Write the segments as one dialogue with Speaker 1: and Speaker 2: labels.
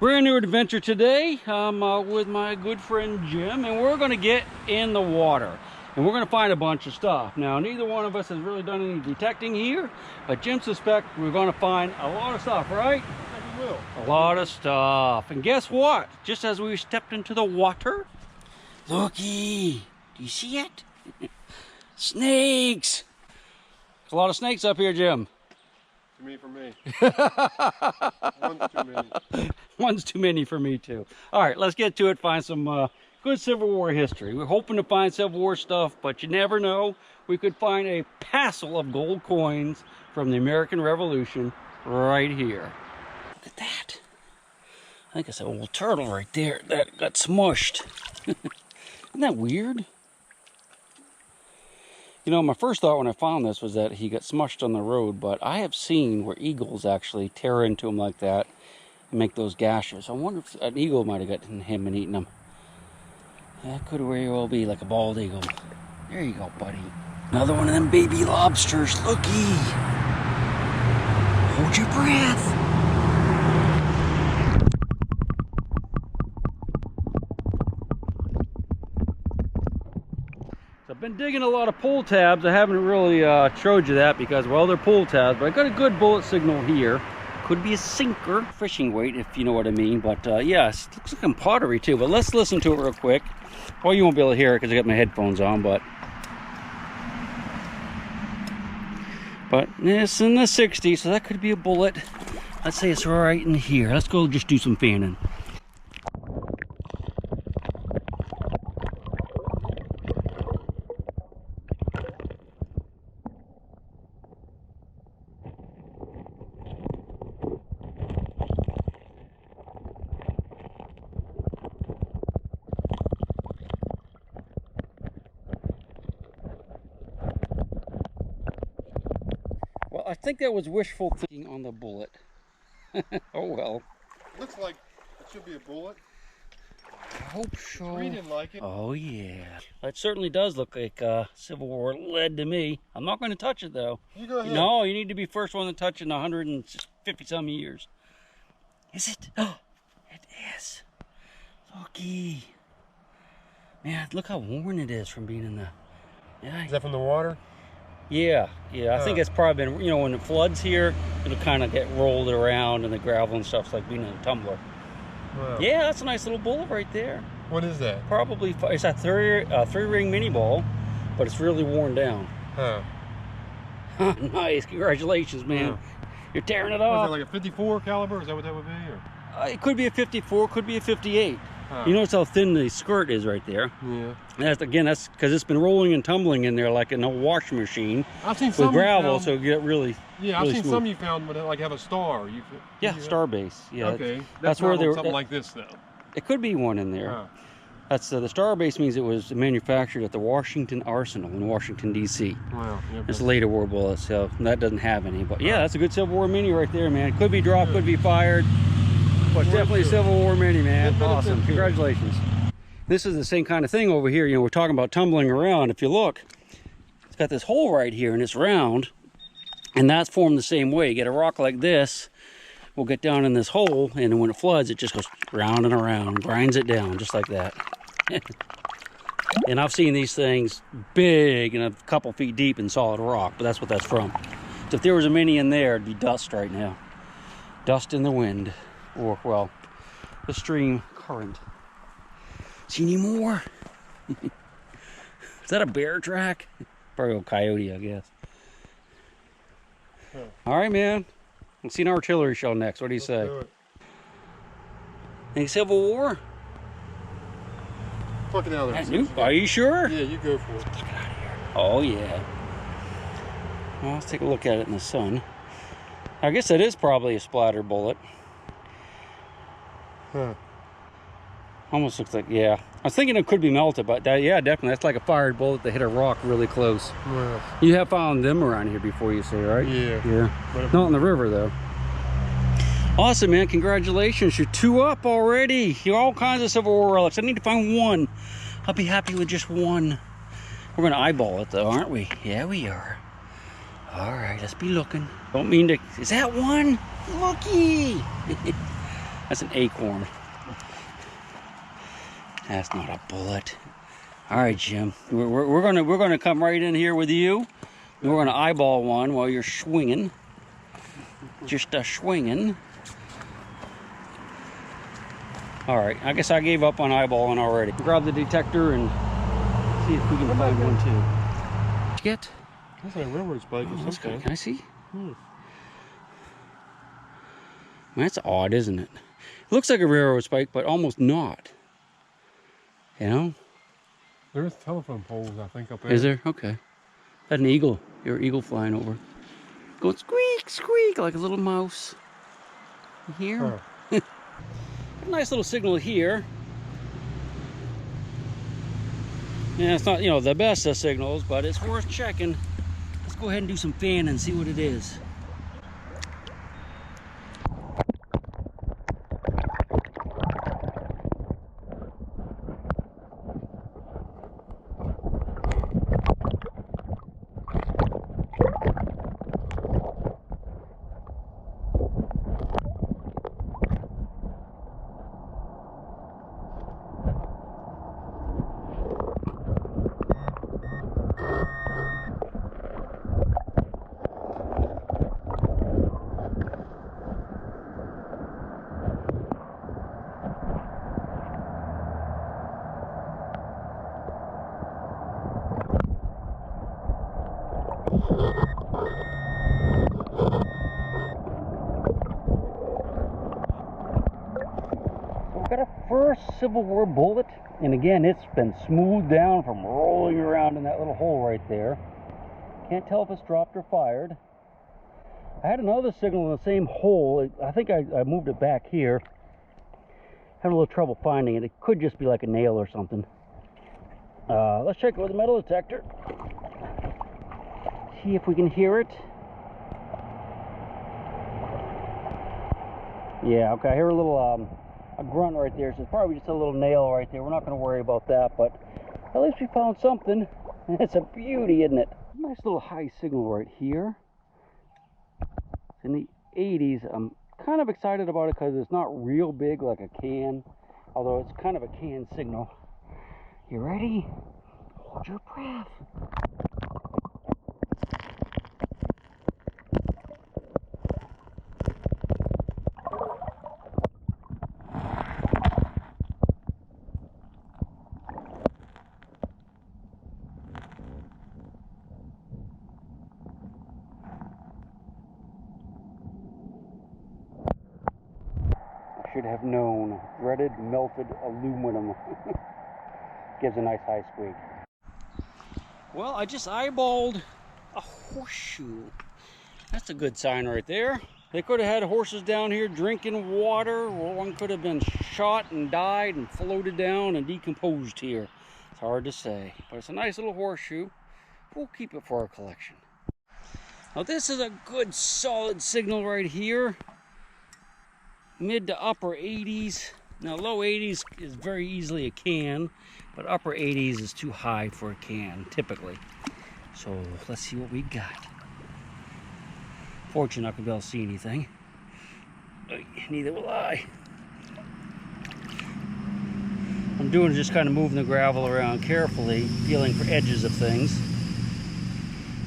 Speaker 1: Brand new adventure today. I'm with my good friend Jim, and we're going to get in the water. And we're going to find a bunch of stuff. Now, neither one of us has really done any detecting here, but Jim suspects we're going to find a lot of stuff, right?
Speaker 2: We will.
Speaker 1: A lot of stuff. And guess what? Just as we stepped into the water, looky, do you see it? Snakes. There's a lot of snakes up here, Jim.
Speaker 2: Too many for me. One's too many.
Speaker 1: One's too many for me too. All right, let's get to it. Find some good Civil War history. We're hoping to find Civil War stuff, but you never know. We could find a passel of gold coins from the American Revolution right here. Look at that. I think it's an old turtle right there that got smushed. Isn't that weird? You know, my first thought when I found this was that he got smushed on the road, but I have seen where eagles actually tear into him like that and make those gashes. I wonder if an eagle might have gotten him and eaten him. That could very well be like a bald eagle. There you go, buddy. Another one of them baby lobsters. Looky. Hold your breath. I've been digging a lot of pull tabs. I haven't really showed you that because, well, they're pull tabs, but I got a good bullet signal here. Could be a sinker, fishing weight, if you know what I mean. But yeah, it looks like some pottery too. But let's listen to it real quick. Well, you won't be able to hear it because I got my headphones on, but it's in the 60s, so that could be a bullet. Let's say it's right in here. Let's go just do some fanning. Well, I think that was wishful thinking on the bullet. Oh well.
Speaker 2: Looks like it should be a bullet.
Speaker 1: I hope so.
Speaker 2: We didn't like it.
Speaker 1: Oh yeah. That certainly does look like Civil War lead to me. I'm not going to touch it though.
Speaker 2: You go ahead.
Speaker 1: No, you need to be first one to touch it in 150 some years. Is it? Oh, it is. Looky. Man, look how worn it is from being in the... Yeah.
Speaker 2: Is that from the water?
Speaker 1: Yeah. I think it's probably been, you know, when it floods here, it'll kind of get rolled around and the gravel and stuff's like being in a tumbler.
Speaker 2: Wow.
Speaker 1: Yeah, that's a nice little bullet right there.
Speaker 2: What is that?
Speaker 1: Probably, it's a three-ring mini ball, but it's really worn down.
Speaker 2: Huh.
Speaker 1: Nice, congratulations, man.
Speaker 2: Yeah.
Speaker 1: You're tearing it
Speaker 2: Is
Speaker 1: off.
Speaker 2: that like a 54 caliber? Is that what that would be? Or?
Speaker 1: It could be a 54, could be a 58.
Speaker 2: Huh.
Speaker 1: You notice how thin the skirt is right there.
Speaker 2: Yeah.
Speaker 1: And that's because it's been rolling and tumbling in there like in a washing machine.
Speaker 2: I've seen some
Speaker 1: with gravel,
Speaker 2: found,
Speaker 1: so it get really.
Speaker 2: Yeah,
Speaker 1: really
Speaker 2: I've seen
Speaker 1: smooth.
Speaker 2: some you found, but like have a star.
Speaker 1: Yeah, star base. Yeah.
Speaker 2: Okay.
Speaker 1: That's
Speaker 2: not
Speaker 1: where they were.
Speaker 2: something like this though.
Speaker 1: It could be one in there.
Speaker 2: Huh.
Speaker 1: That's the star base means it was manufactured at the Washington Arsenal in Washington D.C.
Speaker 2: Wow. Yep.
Speaker 1: It's later war bullets, so that doesn't have any. But yeah, that's a good Civil War mini right there, man. It could be dropped, could be fired, but definitely a Civil War mini, man. Awesome. Congratulations. This is the same kind of thing over here. You know, we're talking about tumbling around. If you look, it's got this hole right here and it's round, and that's formed the same way. You get a rock like this, we'll get down in this hole, and when it floods, it just goes round and around, grinds it down just like that. And I've seen these things big and a couple feet deep in solid rock, but that's what that's from. So if there was a mini in there, it'd be dust right now. Dust in the wind, or, well, the stream current. See any more? Is that a bear track? Probably a coyote, I guess.
Speaker 2: Huh.
Speaker 1: All right, man. Let's see an artillery shell next. What do you say?
Speaker 2: Do it.
Speaker 1: Any Civil War?
Speaker 2: Pluck it out of there.
Speaker 1: Are you sure?
Speaker 2: Yeah, you go for it.
Speaker 1: Get out of here. Oh, yeah. Well, let's take a look at it in the sun. I guess that is probably a splatter bullet.
Speaker 2: Huh.
Speaker 1: Almost looks like, yeah. I was thinking it could be melted, but that, yeah, definitely. That's like a fired bullet that hit a rock really close.
Speaker 2: Well,
Speaker 1: You have found them around here before, you say, right?
Speaker 2: yeah.
Speaker 1: Yeah. Not in the river, though. Awesome, man. Congratulations. You're 2 up already. You're all kinds of Civil War relics. I need to find one. I'll be happy with just one. We're going to eyeball it, though, aren't we? Yeah, we are. All right, let's be looking. Don't mean to... Is that one? Looky! That's an acorn. That's not a bullet. All right, Jim. We're gonna come right in here with you. We're gonna eyeball one while you're swinging. Just swinging. All right. I guess I gave up on eyeballing already. Grab the detector and see if we can find one too. Get.
Speaker 2: That's like a railroad spike or
Speaker 1: That's good.
Speaker 2: something.
Speaker 1: Can I see? That's odd, isn't it? It looks like a railroad spike, but almost not. You know?
Speaker 2: There's telephone poles, I think, up there.
Speaker 1: Is there? Okay. That's an eagle. Your eagle flying over. Going squeak, squeak, like a little mouse. Here.
Speaker 2: Huh.
Speaker 1: Nice little signal here. Yeah, it's not, you know, the best of signals, but it's worth checking. Let's go ahead and do some fanning and see what it is. Got a first Civil War bullet, and again, it's been smoothed down from rolling around in that little hole right there. Can't tell if it's dropped or fired. I had another signal in the same hole. I think I moved it back here. Having a little trouble finding it. It could just be like a nail or something. Let's check it with a metal detector. See if we can hear it. Yeah, okay, I hear a little a grunt right there, so it's probably just a little nail right there. We're not going to worry about that, but at least we found something. It's a beauty, isn't it? Nice little high signal right here. It's in the 80s. I'm kind of excited about it because it's not real big like a can, although it's kind of a can signal. You ready? Hold your breath. Should have known. Threaded melted aluminum. Gives a nice high squeak. Well, I just eyeballed a horseshoe. That's a good sign right there. They could have had horses down here drinking water, or one could have been shot and died and floated down and decomposed here. It's hard to say, but it's a nice little horseshoe. We'll keep it for our collection. Now this is a good solid signal right here. Mid to upper 80s. Now low 80s is very easily a can, but upper 80s is too high for a can typically. So let's see what we got. Fortunately, not gonna be able to see anything. Neither will I. I'm doing is just kind of moving the gravel around carefully, feeling for edges of things.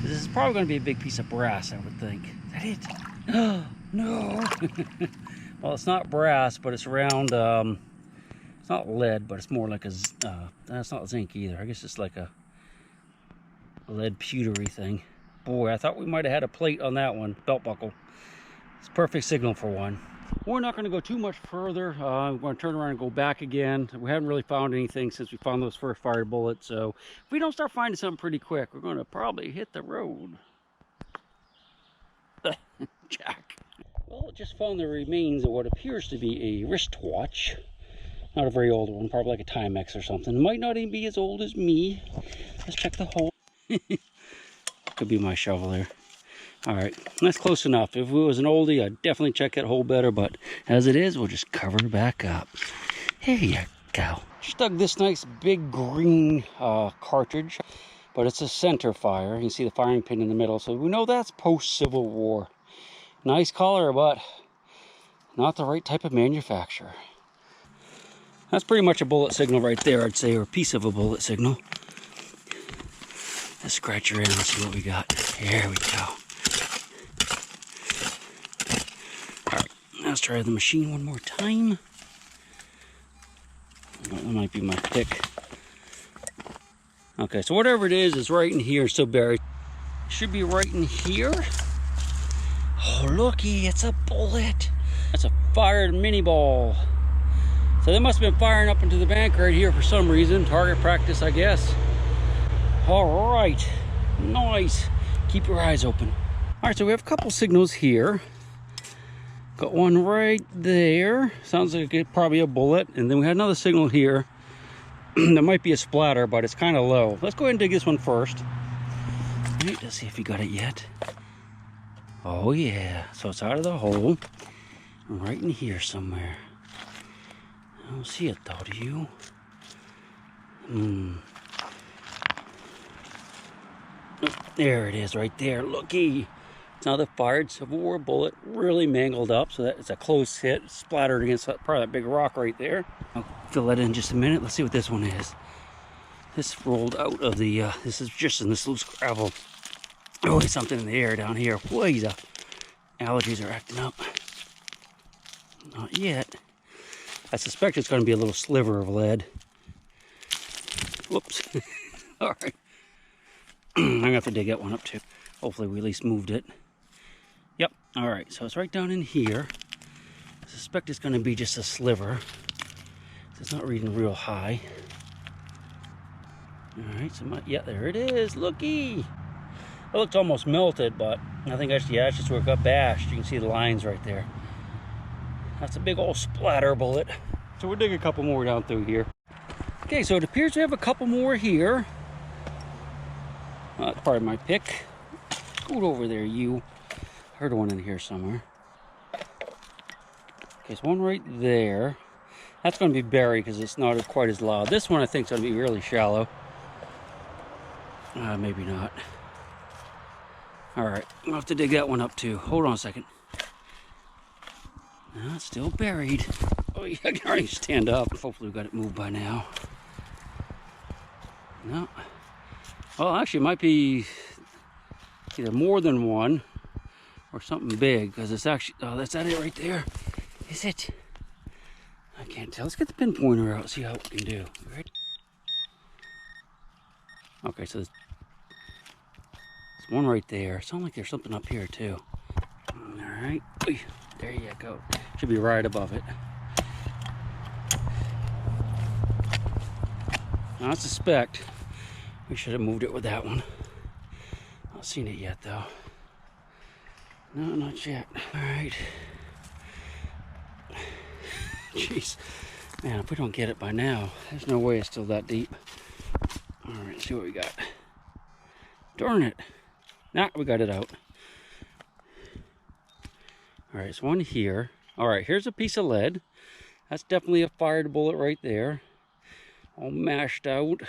Speaker 1: This is probably going to be a big piece of brass, I would think. Is that it? Oh, no. Well, it's not brass, but it's around, it's not lead, but it's more like a, that's not zinc either. I guess it's like a lead pewtery thing. Boy, I thought we might have had a plate on that one, belt buckle. It's a perfect signal for one. We're not going to go too much further. We're going to turn around and go back again. We haven't really found anything since we found those first fired bullets. So if we don't start finding something pretty quick, we're going to probably hit the road. Jack. Well, just found the remains of what appears to be a wristwatch. Not a very old one, probably like a Timex or something. Might not even be as old as me. Let's check the hole. Could be my shovel there. All right, that's close enough. If it was an oldie, I'd definitely check that hole better, but as it is, we'll just cover it back up. Here you go. Just dug this nice big green cartridge, but it's a center fire. You can see the firing pin in the middle, so we know that's post-Civil War. Nice color, but not the right type of manufacturer. That's pretty much a bullet signal right there, I'd say, or a piece of a bullet signal. Let's scratch around and see what we got. There we go. Alright, let's try the machine one more time. That might be my pick. Okay, so whatever it is right in here, still buried. Should be right in here. Oh, looky, it's a bullet. That's a fired mini ball. So they must have been firing up into the bank right here for some reason. Target practice, I guess. All right, nice. Keep your eyes open. All right, so we have a couple signals here. Got one right there. Sounds like it's probably a bullet. And then we had another signal here. There might be a splatter, but it's kind of low. Let's go ahead and dig this one first. All right, let's see if we got it yet. Oh yeah, so it's out of the hole. Right in here somewhere. I don't see it though, do you? Oh, there it is right there, looky. It's another fired Civil War bullet, really mangled up, so that it's a close hit, splattered against probably that big rock right there. I'll fill that in just a minute. Let's see what this one is. This rolled out of the, this is just in this loose gravel. Oh, there's something in the air down here. Boy, the allergies are acting up. Not yet. I suspect it's going to be a little sliver of lead. Whoops. All right. I'm going to have to dig that one up too. Hopefully we at least moved it. Yep. All right. So it's right down in here. I suspect it's going to be just a sliver. It's not reading real high. All right. So yeah, there it is. Looky. It looked almost melted, but I think that's the ashes where it got bashed. You can see the lines right there. That's a big old splatter bullet. So we'll dig a couple more down through here. Okay, so it appears we have a couple more here. That's probably my pick. Scoot over there, you. Heard one in here somewhere. Okay, so one right there. That's going to be buried because it's not quite as loud. This one I think is going to be really shallow. Maybe not. All right, I'll have to dig that one up too. Hold on a second. No, it's still buried. Oh, yeah, I can already stand up. Hopefully we got it moved by now. No. Well, actually, it might be either more than one or something big, because it's actually, oh, that's it right there. Is it? I can't tell. Let's get the pinpointer out, see how we can do. Right? Okay, so there's one right there. Sounds like there's something up here too. All right. There you go. Should be right above it. Now, I suspect we should have moved it with that one. Not seen it yet though. No, not yet. All right. Jeez. Man, if we don't get it by now, there's no way it's still that deep. All right, let's see what we got. Darn it. Nah, we got it out. All right, so one here. All right, here's a piece of lead. That's definitely a fired bullet right there. All mashed out.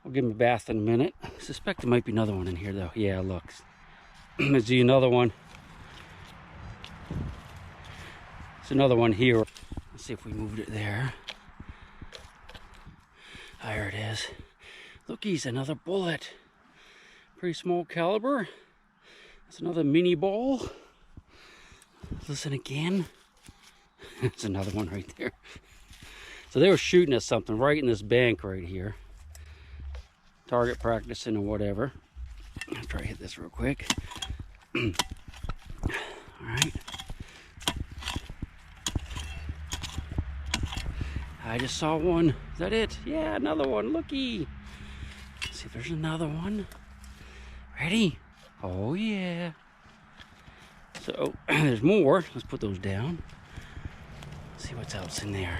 Speaker 1: I'll give him a bath in a minute. I suspect there might be another one in here though. Yeah, look. Let's see another one. There's another one here. Let's see if we moved it there. There it is. Look, he's another bullet. Pretty small caliber. That's another mini ball. Listen again. That's another one right there. So they were shooting at something right in this bank right here. Target practicing or whatever. I'll try to hit this real quick. All right. I just saw one. Is that it? Yeah, another one. Looky. Let's see if there's another one. Ready? Oh, yeah. So, there's more. Let's put those down. See what's else in there.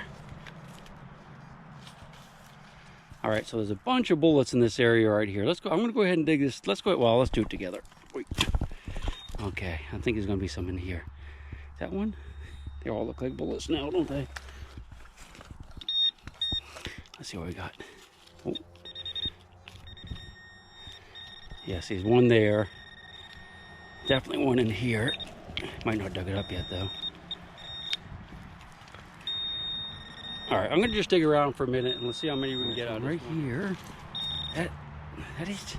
Speaker 1: All right, so there's a bunch of bullets in this area right here. Let's go. I'm going to go ahead and dig this. Let's go. Well, let's do it together. Wait. Okay, I think there's going to be some in here. That one? They all look like bullets now, don't they? Let's see what we got. Oh. Yes, there's one there. Definitely one in here. Might not dug it up yet, though. All right, I'm gonna just dig around for a minute and let's see how many we can get out right here. That is.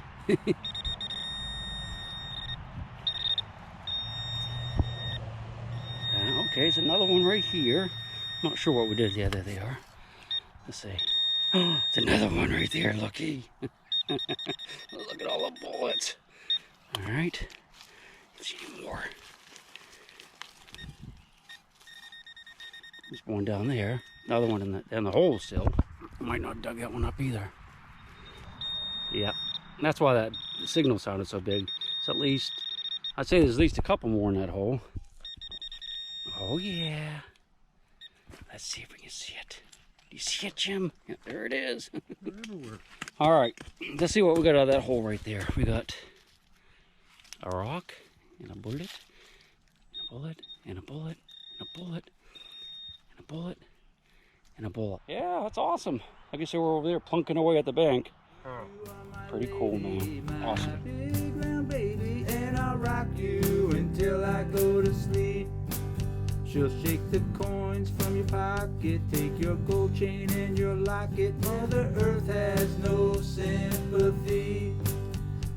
Speaker 1: Okay, it's another one right here. I'm not sure what we did. Yeah, there they are. Let's see. Oh, it's another one right there. Looky. Look at all the bullets. All right. Let's see more. There's one down there. Another one in the hole still. I might not have dug that one up either. Yep. That's why that signal sounded so big. It's at least, I'd say there's at least a couple more in that hole. Oh yeah. Let's see if we can see it. Do you see it, Jim? Yeah, there it is. All right, let's see what we got out of that hole right there. We got a rock and a bullet, and a bullet, and a bullet, and a bullet, and a bullet, and a bullet. Yeah, that's awesome. Like I said, we're over there plunking away at the bank. Pretty cool, man. Awesome. Big round baby, and I'll rock you until I go to sleep. She'll shake the coins from your pocket, take your gold chain and your locket. Mother Earth has no sympathy.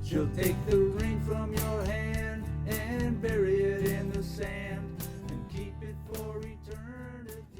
Speaker 1: She'll take the ring from your hand and bury it in the sand and keep it for eternity.